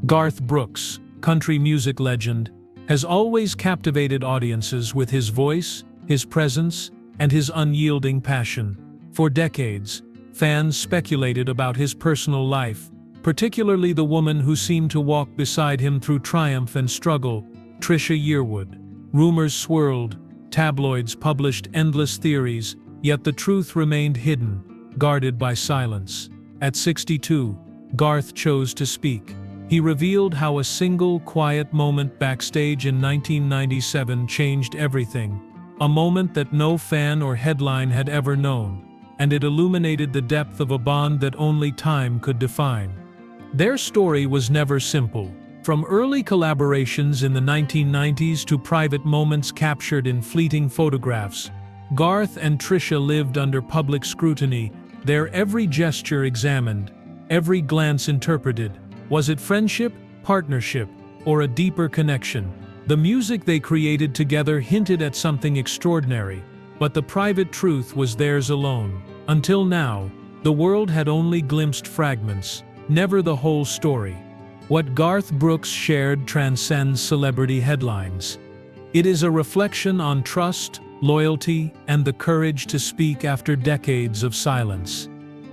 Garth Brooks, country music legend, has always captivated audiences with his voice, his presence, and his unyielding passion. For decades, fans speculated about his personal life, particularly the woman who seemed to walk beside him through triumph and struggle, Trisha Yearwood. Rumors swirled, tabloids published endless theories, yet the truth remained hidden, guarded by silence. At 62, Garth chose to speak. He revealed how a single, quiet moment backstage in 1997 changed everything. A moment that no fan or headline had ever known, and it illuminated the depth of a bond that only time could define. Their story was never simple. From early collaborations in the 1990s to private moments captured in fleeting photographs, Garth and Trisha lived under public scrutiny, their every gesture examined, every glance interpreted. Was it friendship, partnership, or a deeper connection? The music they created together hinted at something extraordinary, but the private truth was theirs alone. Until now, the world had only glimpsed fragments, never the whole story. What Garth Brooks shared transcends celebrity headlines. It is a reflection on trust, loyalty, and the courage to speak after decades of silence.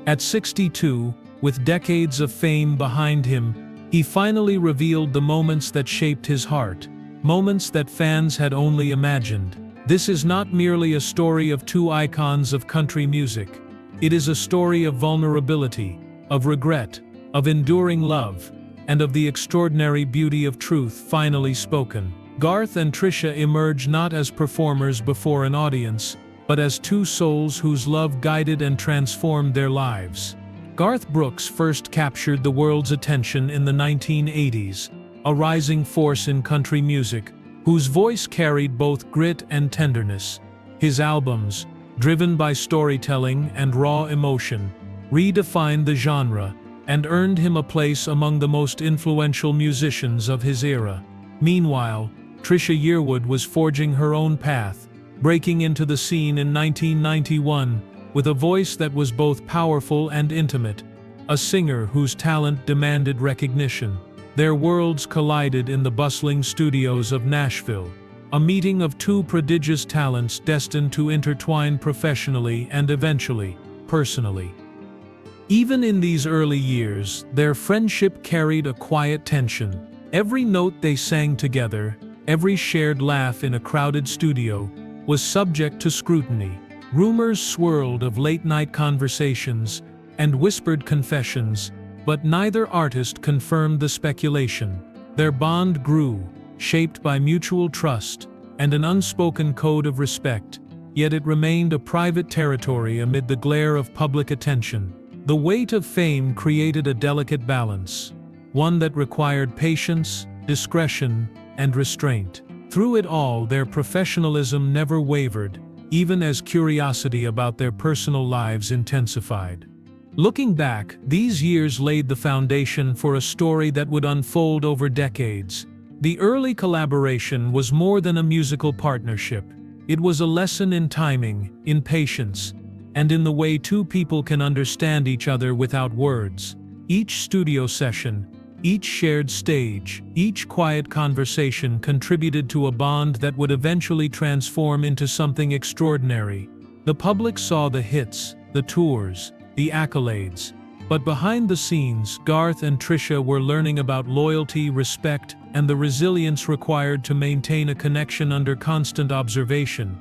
At 62, with decades of fame behind him, he finally revealed the moments that shaped his heart, moments that fans had only imagined. This is not merely a story of two icons of country music. It is a story of vulnerability, of regret, of enduring love, and of the extraordinary beauty of truth finally spoken. Garth and Trisha emerge not as performers before an audience, but as two souls whose love guided and transformed their lives. Garth Brooks first captured the world's attention in the 1980s, a rising force in country music, whose voice carried both grit and tenderness. His albums, driven by storytelling and raw emotion, redefined the genre and earned him a place among the most influential musicians of his era. Meanwhile, Trisha Yearwood was forging her own path, breaking into the scene in 1991 with a voice that was both powerful and intimate, a singer whose talent demanded recognition. Their worlds collided in the bustling studios of Nashville, a meeting of two prodigious talents destined to intertwine professionally and eventually, personally. Even in these early years, their friendship carried a quiet tension. Every note they sang together, every shared laugh in a crowded studio, was subject to scrutiny. Rumors swirled of late-night conversations and whispered confessions, but neither artist confirmed the speculation. Their bond grew, shaped by mutual trust and an unspoken code of respect, yet it remained a private territory amid the glare of public attention. The weight of fame created a delicate balance, one that required patience, discretion, and restraint. Through it all, their professionalism never wavered, even as curiosity about their personal lives intensified. Looking back, these years laid the foundation for a story that would unfold over decades. The early collaboration was more than a musical partnership. It was a lesson in timing, in patience, and in the way two people can understand each other without words. Each studio session, each shared stage, each quiet conversation contributed to a bond that would eventually transform into something extraordinary. The public saw the hits, the tours, the accolades, but behind the scenes, Garth and Trisha were learning about loyalty, respect, and the resilience required to maintain a connection under constant observation.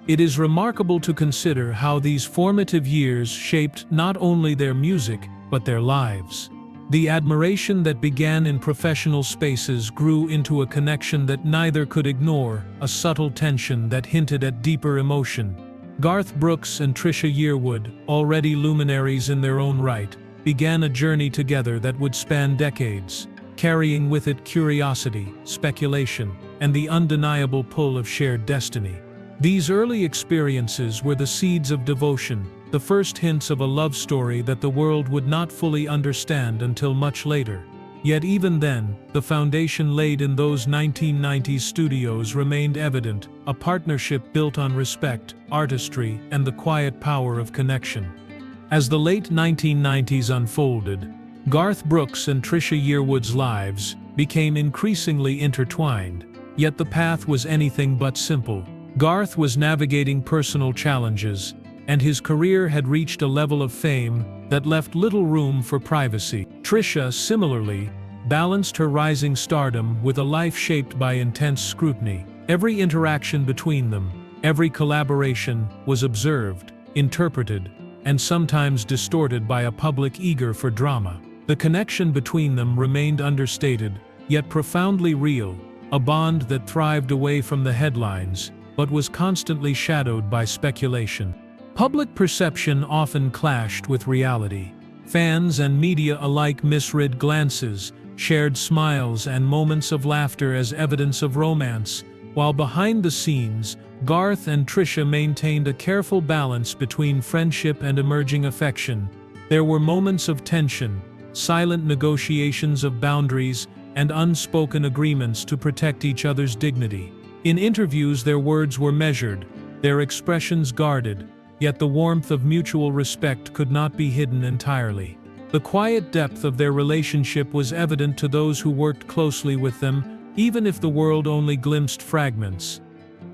It is remarkable to consider how these formative years shaped not only their music, but their lives. The admiration that began in professional spaces grew into a connection that neither could ignore, a subtle tension that hinted at deeper emotion. Garth Brooks and Trisha Yearwood, already luminaries in their own right, began a journey together that would span decades, carrying with it curiosity, speculation, and the undeniable pull of shared destiny. These early experiences were the seeds of devotion, the first hints of a love story that the world would not fully understand until much later. Yet even then, the foundation laid in those 1990s studios remained evident, a partnership built on respect, artistry, and the quiet power of connection. As the late 1990s unfolded, Garth Brooks and Trisha Yearwood's lives became increasingly intertwined, yet the path was anything but simple. Garth was navigating personal challenges, and his career had reached a level of fame that left little room for privacy. Trisha, similarly, balanced her rising stardom with a life shaped by intense scrutiny. Every interaction between them, every collaboration, was observed, interpreted, and sometimes distorted by a public eager for drama. The connection between them remained understated, yet profoundly real, a bond that thrived away from the headlines, but was constantly shadowed by speculation. Public perception often clashed with reality. Fans and media alike misread glances, shared smiles and moments of laughter as evidence of romance, while behind the scenes, Garth and Trisha maintained a careful balance between friendship and emerging affection. There were moments of tension, silent negotiations of boundaries, and unspoken agreements to protect each other's dignity. In interviews, their words were measured, their expressions guarded, yet the warmth of mutual respect could not be hidden entirely. The quiet depth of their relationship was evident to those who worked closely with them, even if the world only glimpsed fragments.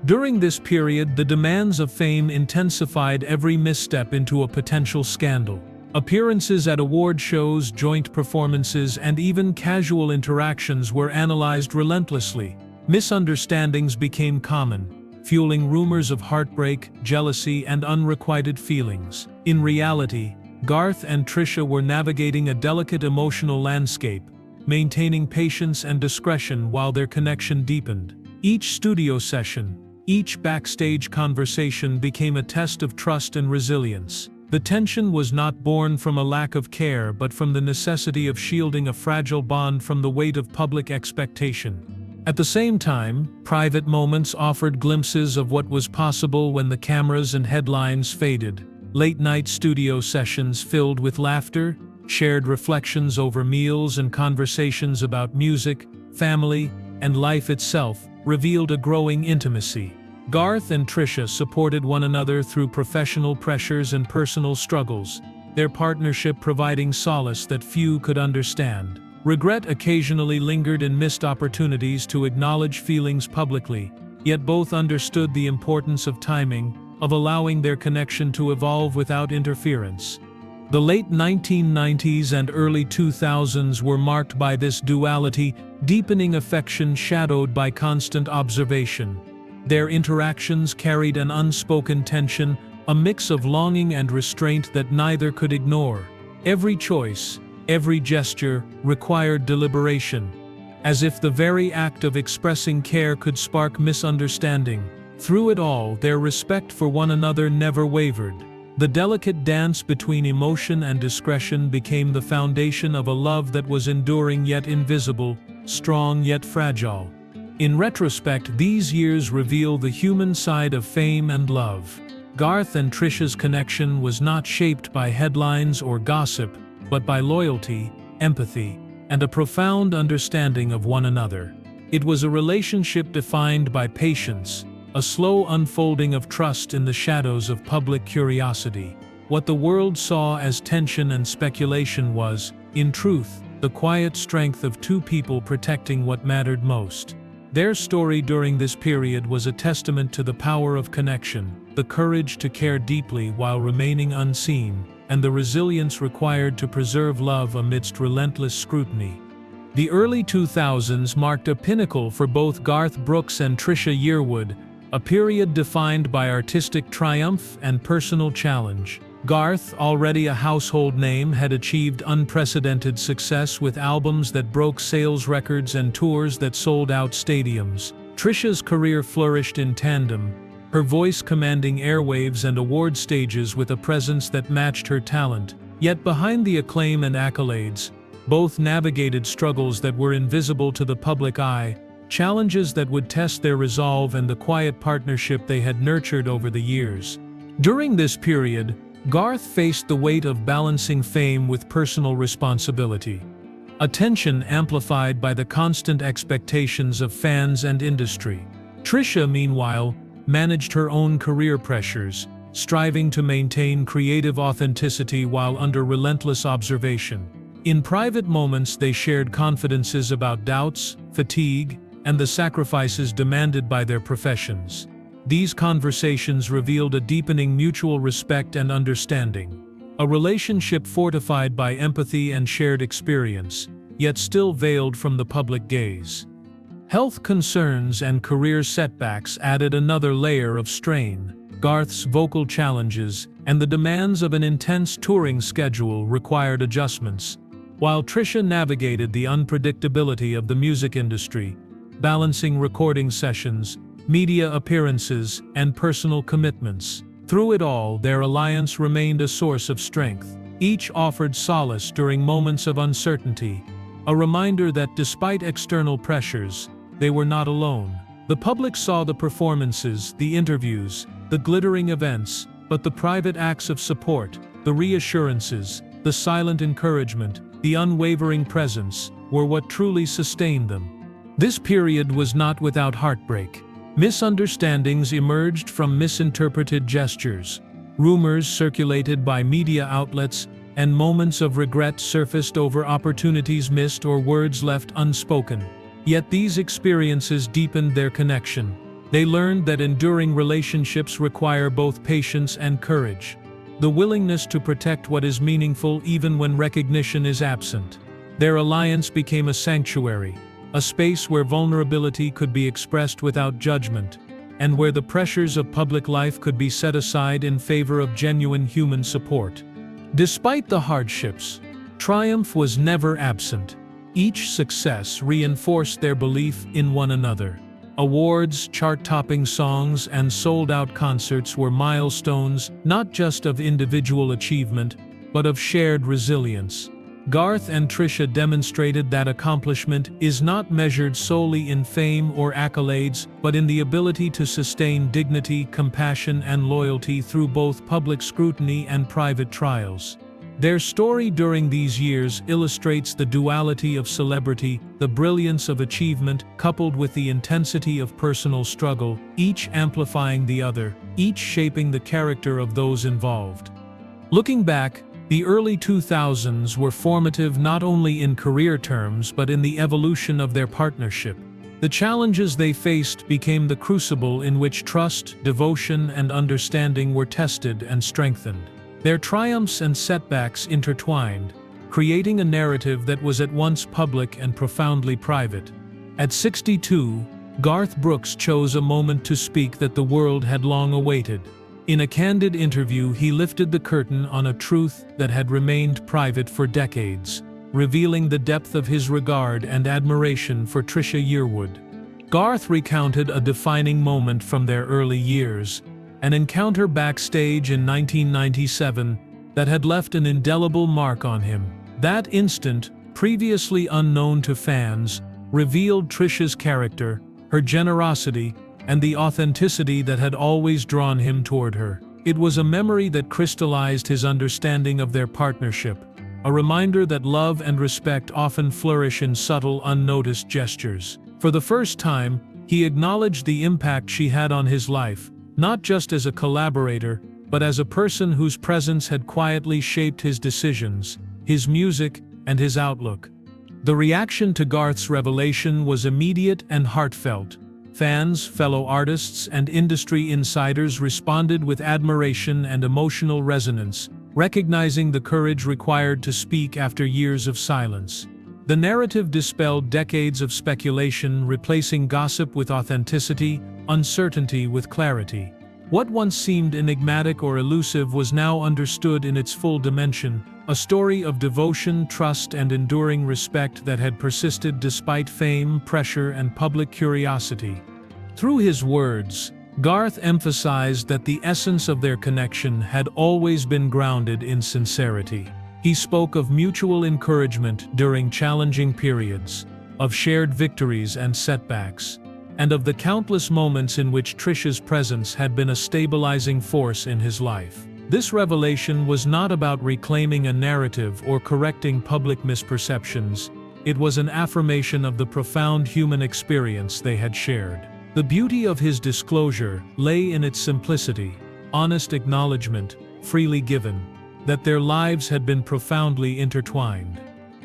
During this period, the demands of fame intensified every misstep into a potential scandal. Appearances at award shows, joint performances, and even casual interactions were analyzed relentlessly. Misunderstandings became common, fueling rumors of heartbreak, jealousy, and unrequited feelings. In reality, Garth and Trisha were navigating a delicate emotional landscape, maintaining patience and discretion while their connection deepened. Each studio session, each backstage conversation became a test of trust and resilience. The tension was not born from a lack of care but from the necessity of shielding a fragile bond from the weight of public expectation. At the same time, private moments offered glimpses of what was possible when the cameras and headlines faded. Late-night studio sessions filled with laughter, shared reflections over meals, and conversations about music, family, and life itself revealed a growing intimacy. Garth and Trisha supported one another through professional pressures and personal struggles, their partnership providing solace that few could understand. Regret occasionally lingered in missed opportunities to acknowledge feelings publicly, yet both understood the importance of timing, of allowing their connection to evolve without interference. The late 1990s and early 2000s were marked by this duality, deepening affection shadowed by constant observation. Their interactions carried an unspoken tension, a mix of longing and restraint that neither could ignore. Every choice, every gesture, required deliberation, as if the very act of expressing care could spark misunderstanding. Through it all, their respect for one another never wavered. The delicate dance between emotion and discretion became the foundation of a love that was enduring yet invisible, strong yet fragile. In retrospect, these years reveal the human side of fame and love. Garth and Trisha's connection was not shaped by headlines or gossip, but by loyalty, empathy, and a profound understanding of one another. It was a relationship defined by patience, a slow unfolding of trust in the shadows of public curiosity. What the world saw as tension and speculation was, in truth, the quiet strength of two people protecting what mattered most. Their story during this period was a testament to the power of connection, the courage to care deeply while remaining unseen, and the resilience required to preserve love amidst relentless scrutiny. The early 2000s marked a pinnacle for both Garth Brooks and Trisha Yearwood, a period defined by artistic triumph and personal challenge. Garth, already a household name, had achieved unprecedented success with albums that broke sales records and tours that sold out stadiums. Trisha's career flourished in tandem, her voice commanding airwaves and award stages with a presence that matched her talent. Yet behind the acclaim and accolades, both navigated struggles that were invisible to the public eye, challenges that would test their resolve and the quiet partnership they had nurtured over the years. During this period, Garth faced the weight of balancing fame with personal responsibility, a tension amplified by the constant expectations of fans and industry. Trisha, meanwhile, managed her own career pressures, striving to maintain creative authenticity while under relentless observation. In private moments they shared confidences about doubts, fatigue, and the sacrifices demanded by their professions. These conversations revealed a deepening mutual respect and understanding, a relationship fortified by empathy and shared experience, yet still veiled from the public gaze. Health concerns and career setbacks added another layer of strain. Garth's vocal challenges and the demands of an intense touring schedule required adjustments, while Trisha navigated the unpredictability of the music industry, balancing recording sessions, media appearances, and personal commitments. Through it all, their alliance remained a source of strength. Each offered solace during moments of uncertainty, a reminder that despite external pressures, they were not alone. The public saw the performances, the interviews, the glittering events, but the private acts of support, the reassurances, the silent encouragement, the unwavering presence, were what truly sustained them. This period was not without heartbreak. Misunderstandings emerged from misinterpreted gestures. Rumors circulated by media outlets, and moments of regret surfaced over opportunities missed or words left unspoken. Yet these experiences deepened their connection. They learned that enduring relationships require both patience and courage, the willingness to protect what is meaningful even when recognition is absent. Their alliance became a sanctuary, a space where vulnerability could be expressed without judgment, and where the pressures of public life could be set aside in favor of genuine human support. Despite the hardships, triumph was never absent. Each success reinforced their belief in one another. Awards, chart-topping songs, and sold-out concerts were milestones not just of individual achievement, but of shared resilience. Garth and Trisha demonstrated that accomplishment is not measured solely in fame or accolades, but in the ability to sustain dignity, compassion, and loyalty through both public scrutiny and private trials. Their story during these years illustrates the duality of celebrity, the brilliance of achievement, coupled with the intensity of personal struggle, each amplifying the other, each shaping the character of those involved. Looking back, the early 2000s were formative not only in career terms but in the evolution of their partnership. The challenges they faced became the crucible in which trust, devotion, and understanding were tested and strengthened. Their triumphs and setbacks intertwined, creating a narrative that was at once public and profoundly private. At 62, Garth Brooks chose a moment to speak that the world had long awaited. In a candid interview, he lifted the curtain on a truth that had remained private for decades, revealing the depth of his regard and admiration for Trisha Yearwood. Garth recounted a defining moment from their early years, an encounter backstage in 1997 that had left an indelible mark on him. That instant, previously unknown to fans, revealed Trisha's character, her generosity, and the authenticity that had always drawn him toward her. It was a memory that crystallized his understanding of their partnership, a reminder that love and respect often flourish in subtle, unnoticed gestures. For the first time, he acknowledged the impact she had on his life, not just as a collaborator, but as a person whose presence had quietly shaped his decisions, his music, and his outlook. The reaction to Garth's revelation was immediate and heartfelt. Fans, fellow artists, and industry insiders responded with admiration and emotional resonance, recognizing the courage required to speak after years of silence. The narrative dispelled decades of speculation, replacing gossip with authenticity, uncertainty with clarity. What once seemed enigmatic or elusive was now understood in its full dimension, a story of devotion, trust, and enduring respect that had persisted despite fame, pressure, and public curiosity. Through his words, Garth emphasized that the essence of their connection had always been grounded in sincerity. He spoke of mutual encouragement during challenging periods, of shared victories and setbacks, and of the countless moments in which Trisha's presence had been a stabilizing force in his life. This revelation was not about reclaiming a narrative or correcting public misperceptions. It was an affirmation of the profound human experience they had shared. The beauty of his disclosure lay in its simplicity, honest acknowledgement, freely given, that their lives had been profoundly intertwined.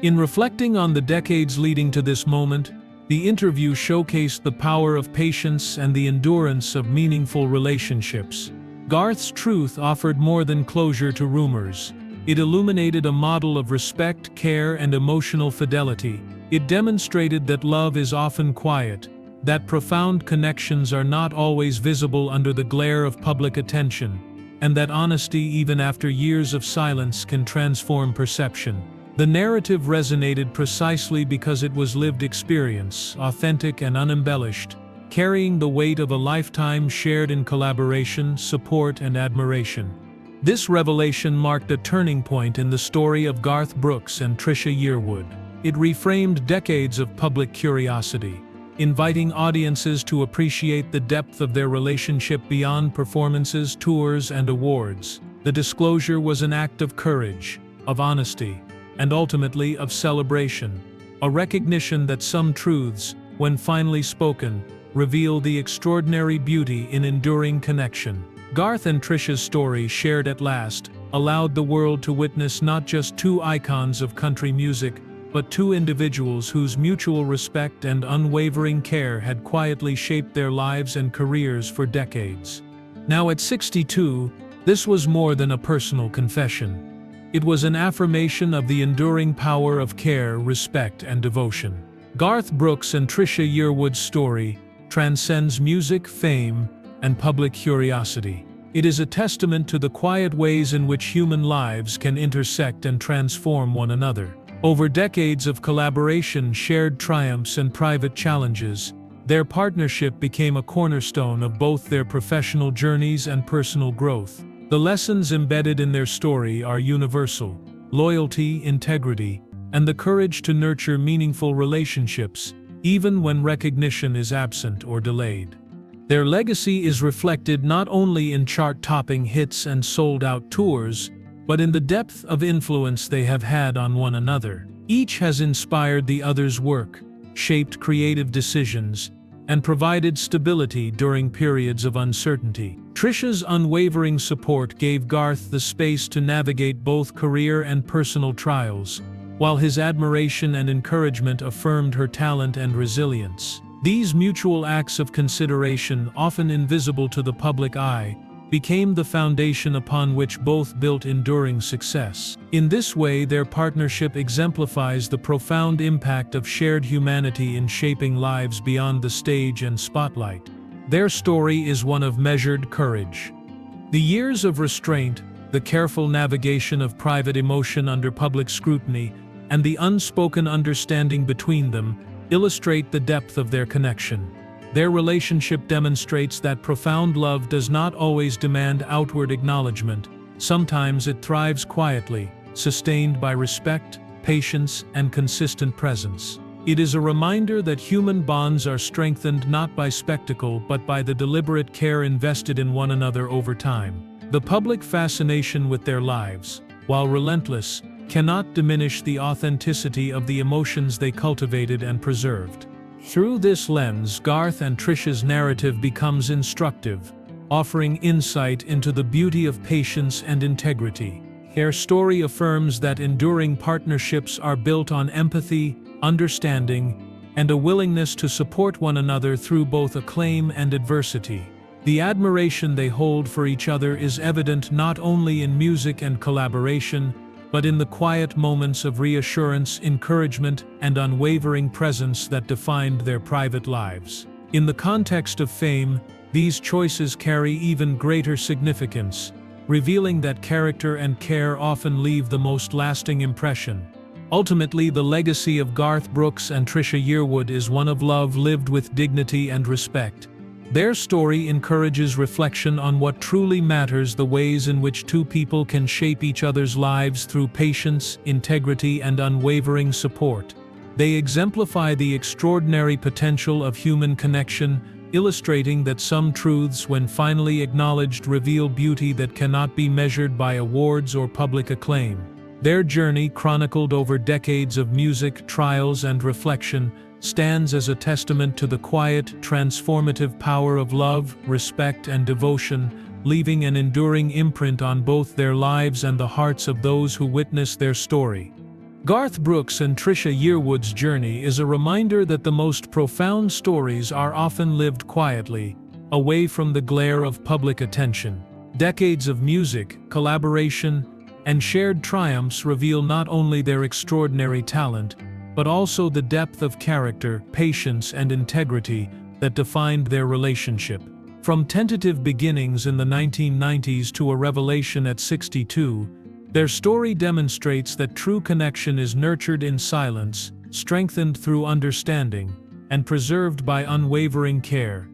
In reflecting on the decades leading to this moment, the interview showcased the power of patience and the endurance of meaningful relationships. Garth's truth offered more than closure to rumors. It illuminated a model of respect, care, and emotional fidelity. It demonstrated that love is often quiet, that profound connections are not always visible under the glare of public attention, and that honesty, even after years of silence, can transform perception. The narrative resonated precisely because it was lived experience, authentic and unembellished, carrying the weight of a lifetime shared in collaboration, support, and admiration. This revelation marked a turning point in the story of Garth Brooks and Trisha Yearwood. It reframed decades of public curiosity, inviting audiences to appreciate the depth of their relationship beyond performances, tours, and awards. The disclosure was an act of courage, of honesty, and ultimately of celebration, a recognition that some truths, when finally spoken, reveal the extraordinary beauty in enduring connection. Garth and Trisha's story, shared at last, allowed the world to witness not just two icons of country music, but two individuals whose mutual respect and unwavering care had quietly shaped their lives and careers for decades. Now at 62, this was more than a personal confession. It was an affirmation of the enduring power of care, respect, and devotion. Garth Brooks and Trisha Yearwood's story transcends music, fame, and public curiosity. It is a testament to the quiet ways in which human lives can intersect and transform one another. Over decades of collaboration, shared triumphs, and private challenges, their partnership became a cornerstone of both their professional journeys and personal growth. The lessons embedded in their story are universal: loyalty, integrity, and the courage to nurture meaningful relationships, even when recognition is absent or delayed. Their legacy is reflected not only in chart-topping hits and sold-out tours, but in the depth of influence they have had on one another. Each has inspired the other's work, shaped creative decisions, and provided stability during periods of uncertainty. Trisha's unwavering support gave Garth the space to navigate both career and personal trials, while his admiration and encouragement affirmed her talent and resilience. These mutual acts of consideration, often invisible to the public eye, became the foundation upon which both built enduring success. In this way, their partnership exemplifies the profound impact of shared humanity in shaping lives beyond the stage and spotlight. Their story is one of measured courage. The years of restraint, the careful navigation of private emotion under public scrutiny, and the unspoken understanding between them illustrate the depth of their connection. Their relationship demonstrates that profound love does not always demand outward acknowledgement. Sometimes it thrives quietly, sustained by respect, patience, and consistent presence. It is a reminder that human bonds are strengthened not by spectacle but by the deliberate care invested in one another over time. The public fascination with their lives, while relentless, cannot diminish the authenticity of the emotions they cultivated and preserved. Through this lens, Garth and Trisha's narrative becomes instructive, offering insight into the beauty of patience and integrity. Their story affirms that enduring partnerships are built on empathy, understanding, and a willingness to support one another through both acclaim and adversity. The admiration they hold for each other is evident not only in music and collaboration, but in the quiet moments of reassurance, encouragement, and unwavering presence that defined their private lives. In the context of fame, these choices carry even greater significance, revealing that character and care often leave the most lasting impression. Ultimately, the legacy of Garth Brooks and Trisha Yearwood is one of love lived with dignity and respect. Their story encourages reflection on what truly matters, the ways in which two people can shape each other's lives through patience, integrity, and unwavering support. They exemplify the extraordinary potential of human connection, illustrating that some truths, when finally acknowledged, reveal beauty that cannot be measured by awards or public acclaim. Their journey, chronicled over decades of music, trials, and reflection, stands as a testament to the quiet, transformative power of love, respect, and devotion, leaving an enduring imprint on both their lives and the hearts of those who witness their story. Garth Brooks and Trisha Yearwood's journey is a reminder that the most profound stories are often lived quietly, away from the glare of public attention. Decades of music, collaboration, and shared triumphs reveal not only their extraordinary talent, but also the depth of character, patience, and integrity that defined their relationship. From tentative beginnings in the 1990s to a revelation at 62, their story demonstrates that true connection is nurtured in silence, strengthened through understanding, and preserved by unwavering care.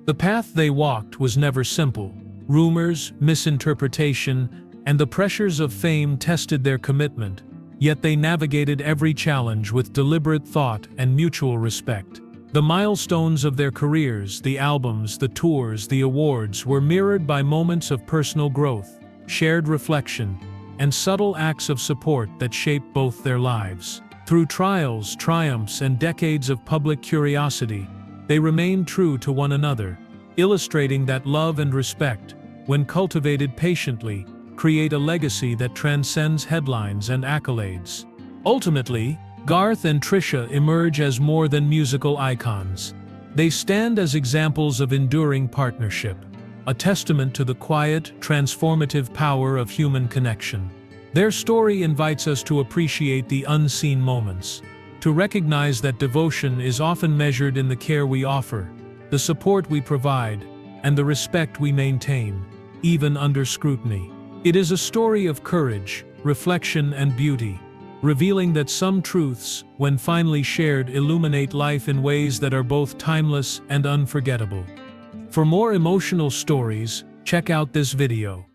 The path they walked was never simple. Rumors, misinterpretation, and the pressures of fame tested their commitment, yet they navigated every challenge with deliberate thought and mutual respect. The milestones of their careers, the albums, the tours, the awards, were mirrored by moments of personal growth, shared reflection, and subtle acts of support that shaped both their lives. Through trials, triumphs, and decades of public curiosity, they remained true to one another, illustrating that love and respect, when cultivated patiently, create a legacy that transcends headlines and accolades. Ultimately, Garth and Trisha emerge as more than musical icons. They stand as examples of enduring partnership, a testament to the quiet, transformative power of human connection. Their story invites us to appreciate the unseen moments, to recognize that devotion is often measured in the care we offer, the support we provide, and the respect we maintain, even under scrutiny. It is a story of courage, reflection, and beauty, revealing that some truths, when finally shared, illuminate life in ways that are both timeless and unforgettable. For more emotional stories, check out this video.